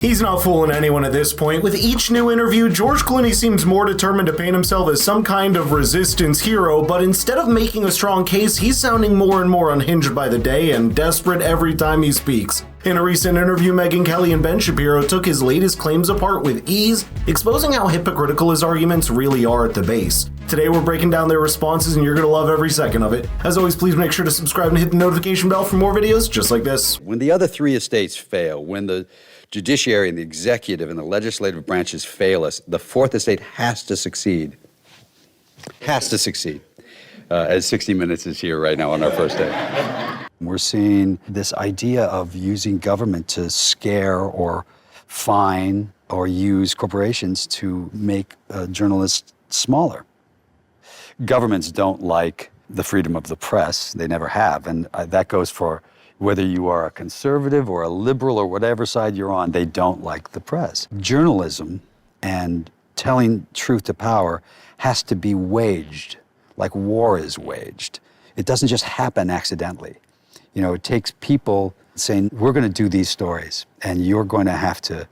He's not fooling anyone at this point. With each new interview, George Clooney seems more determined to paint himself as some kind of resistance hero, but instead of making a strong case, he's sounding more and more unhinged by the day and desperate every time he speaks. In a recent interview, Megyn Kelly and Ben Shapiro took his latest claims apart with ease, exposing how hypocritical his arguments really are at the base. Today we're breaking down their responses and you're going to love every second of it. As always, please make sure to subscribe and hit the notification bell for more videos just like this. When the other three estates fail, when the judiciary and the executive and the legislative branches fail us, the fourth estate has to succeed. Has to succeed. As 60 Minutes is here right now on our first day. We're seeing this idea of using government to scare or fine or use corporations to make journalists smaller. Governments don't like the freedom of the press. They never have. And that goes for whether you are a conservative or a liberal or whatever side you're on, they don't like the press. Journalism and telling truth to power has to be waged like war is waged. It doesn't just happen accidentally. You know, it takes people saying, we're going to do these stories and you're going to have to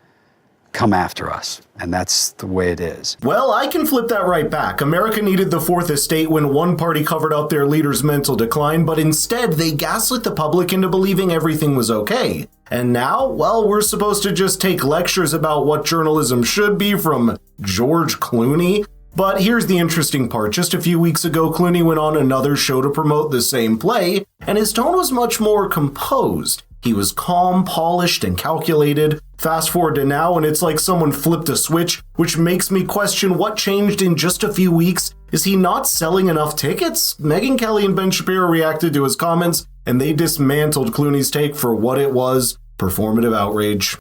come after us. And that's the way it is. Well, I can flip that right back. America needed the fourth estate when one party covered up their leader's mental decline, but instead they gaslit the public into believing everything was okay. And now, well, we're supposed to just take lectures about what journalism should be from George Clooney. But here's the interesting part. Just a few weeks ago, Clooney went on another show to promote the same play, and his tone was much more composed. He was calm, polished, and calculated. Fast forward to now, and it's like someone flipped a switch, which makes me question what changed in just a few weeks. Is he not selling enough tickets? Megyn Kelly and Ben Shapiro reacted to his comments, and they dismantled Clooney's take for what it was, performative outrage.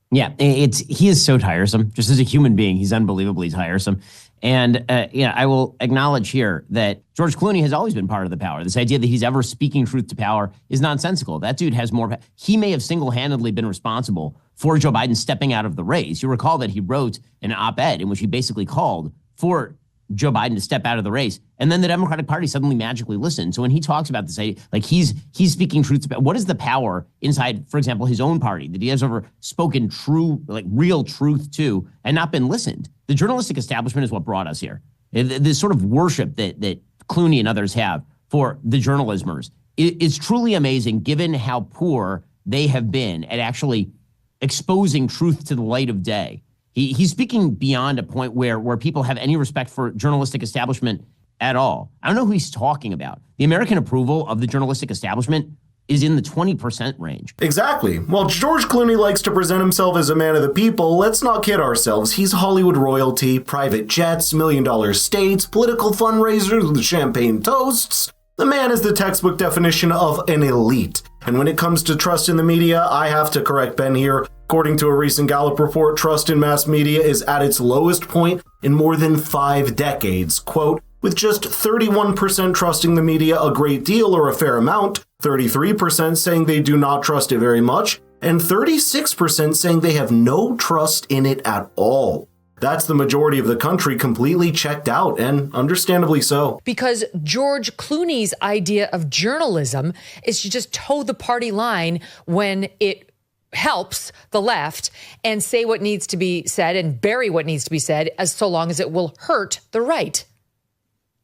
Yeah, he is so tiresome. Just as a human being, he's unbelievably tiresome. And I will acknowledge here that George Clooney has always been part of the power. This idea that he's ever speaking truth to power is nonsensical. That dude has more. He may have single-handedly been responsible for Joe Biden stepping out of the race. You recall that he wrote an op-ed in which he basically called for Joe Biden to step out of the race. And then the Democratic Party suddenly magically listened. So when he talks about this, like he's speaking truth to, what is the power inside, for example, his own party that he has ever spoken true, like real truth to and not been listened? The journalistic establishment is what brought us here. This sort of worship that Clooney and others have for the journalismers is truly amazing given how poor they have been at actually exposing truth to the light of day. He's speaking beyond a point where people have any respect for journalistic establishment at all. I don't know who he's talking about. The American approval of the journalistic establishment is in the 20% range. Exactly. While George Clooney likes to present himself as a man of the people, let's not kid ourselves. He's Hollywood royalty, private jets, million-dollar estates, political fundraisers with champagne toasts. The man is the textbook definition of an elite. And when it comes to trust in the media, I have to correct Ben here. According to a recent Gallup report, trust in mass media is at its lowest point in more than 5 decades. Quote, with just 31% trusting the media a great deal or a fair amount, 33% saying they do not trust it very much, and 36% saying they have no trust in it at all. That's the majority of the country completely checked out, and understandably so. Because George Clooney's idea of journalism is to just toe the party line when it helps the left and say what needs to be said and bury what needs to be said, as so long as it will hurt the right.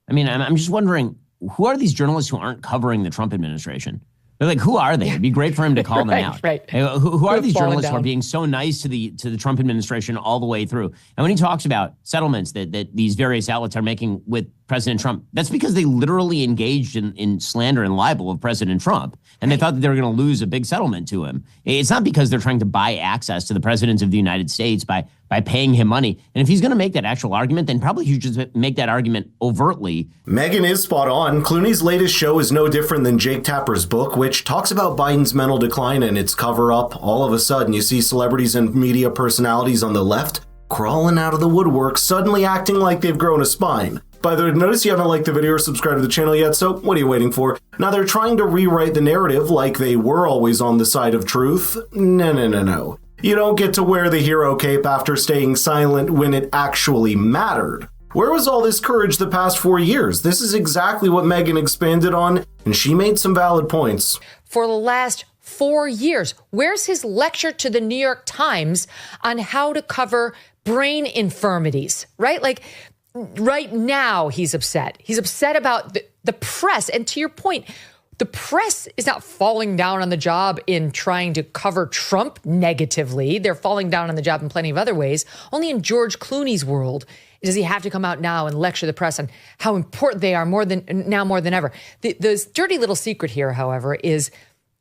I mean, I'm just wondering, who are these journalists who aren't covering the Trump administration? They're like, who are they? It'd be great for him to call them out. Right. Hey, who are these journalists who are being so nice to the Trump administration all the way through? And when he talks about settlements that these various outlets are making with President Trump, that's because they literally engaged in slander and libel of President Trump. And they thought that they were going to lose a big settlement to him. It's not because they're trying to buy access to the president of the United States by paying him money. And if he's going to make that actual argument, then probably he should just make that argument overtly. Megyn is spot on. Clooney's latest show is no different than Jake Tapper's book, which talks about Biden's mental decline and its cover-up. All of a sudden, you see celebrities and media personalities on the left crawling out of the woodwork, suddenly acting like they've grown a spine. By the way, notice you haven't liked the video or subscribed to the channel yet, so what are you waiting for? Now they're trying to rewrite the narrative like they were always on the side of truth. No. You don't get to wear the hero cape after staying silent when it actually mattered. Where was all this courage the past 4 years? This is exactly what Megyn expanded on, and she made some valid points. For the last 4 years. Where's his lecture to the New York Times on how to cover brain infirmities, right? Like right now he's upset. He's upset about the press. And to your point, the press is not falling down on the job in trying to cover Trump negatively. They're falling down on the job in plenty of other ways. Only in George Clooney's world does he have to come out now and lecture the press on how important they are more than ever. The dirty little secret here, however, is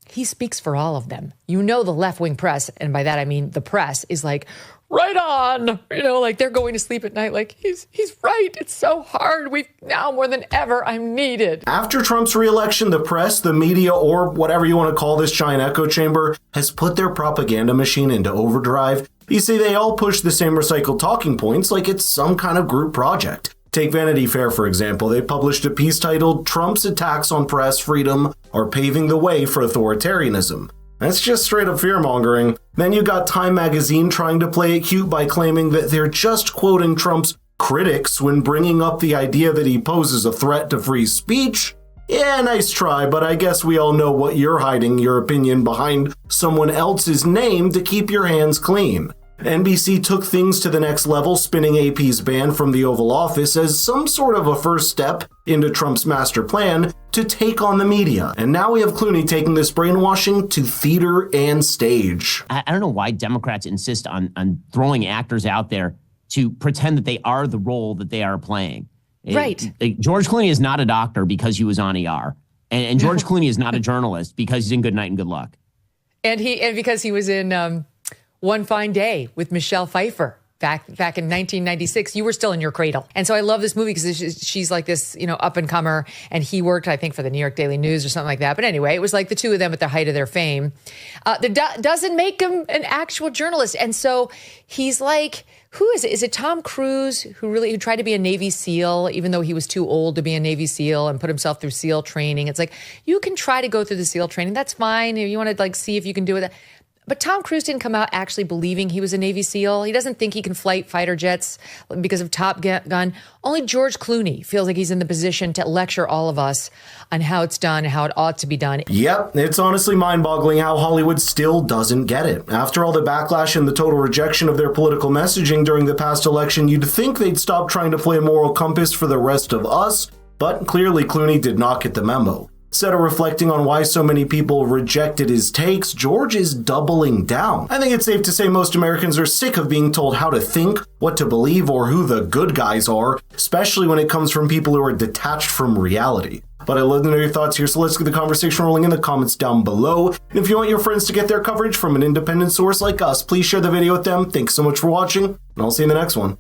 he speaks for all of them. You know, the left-wing press, and by that I mean the press, is like, right on, like they're going to sleep at night like, he's right. It's so hard. Now more than ever, I'm needed. After Trump's reelection, the press, the media, or whatever you want to call this giant echo chamber, has put their propaganda machine into overdrive. You see, they all push the same recycled talking points like it's some kind of group project. Take Vanity Fair, for example. They published a piece titled, "Trump's Attacks on Press Freedom Are Paving the Way for Authoritarianism." That's just straight up fear-mongering. Then you got Time magazine trying to play it cute by claiming that they're just quoting Trump's critics when bringing up the idea that he poses a threat to free speech. Yeah, nice try, but I guess we all know what you're hiding your opinion behind someone else's name to keep your hands clean. NBC took things to the next level, spinning AP's ban from the Oval Office as some sort of a first step into Trump's master plan to take on the media. And now we have Clooney taking this brainwashing to theater and stage. I don't know why Democrats insist on throwing actors out there to pretend that they are the role that they are playing. Right. George Clooney is not a doctor because he was on ER. And George Clooney is not a journalist because he's in Good Night and Good Luck. And because he was in One Fine Day with Michelle Pfeiffer back in 1996. You were still in your cradle. And so I love this movie because she's like this, up and comer. And he worked, I think, for the New York Daily News or something like that. But anyway, it was like the two of them at the height of their fame. That doesn't make him an actual journalist. And so he's like, who is it? Is it Tom Cruise who tried to be a Navy SEAL, even though he was too old to be a Navy SEAL and put himself through SEAL training? It's like, you can try to go through the SEAL training. That's fine. If you want to see if you can do it. But Tom Cruise didn't come out actually believing he was a Navy SEAL. He doesn't think he can flight fighter jets because of Top Gun. Only George Clooney feels like he's in the position to lecture all of us on how it's done, how it ought to be done. Yep, it's honestly mind-boggling how Hollywood still doesn't get it. After all the backlash and the total rejection of their political messaging during the past election, you'd think they'd stop trying to play a moral compass for the rest of us, but clearly Clooney did not get the memo. Instead of reflecting on why so many people rejected his takes, George is doubling down. I think it's safe to say most Americans are sick of being told how to think, what to believe, or who the good guys are, especially when it comes from people who are detached from reality. But I'd love to know your thoughts here, so let's get the conversation rolling in the comments down below. And if you want your friends to get their coverage from an independent source like us, please share the video with them. Thanks so much for watching, and I'll see you in the next one.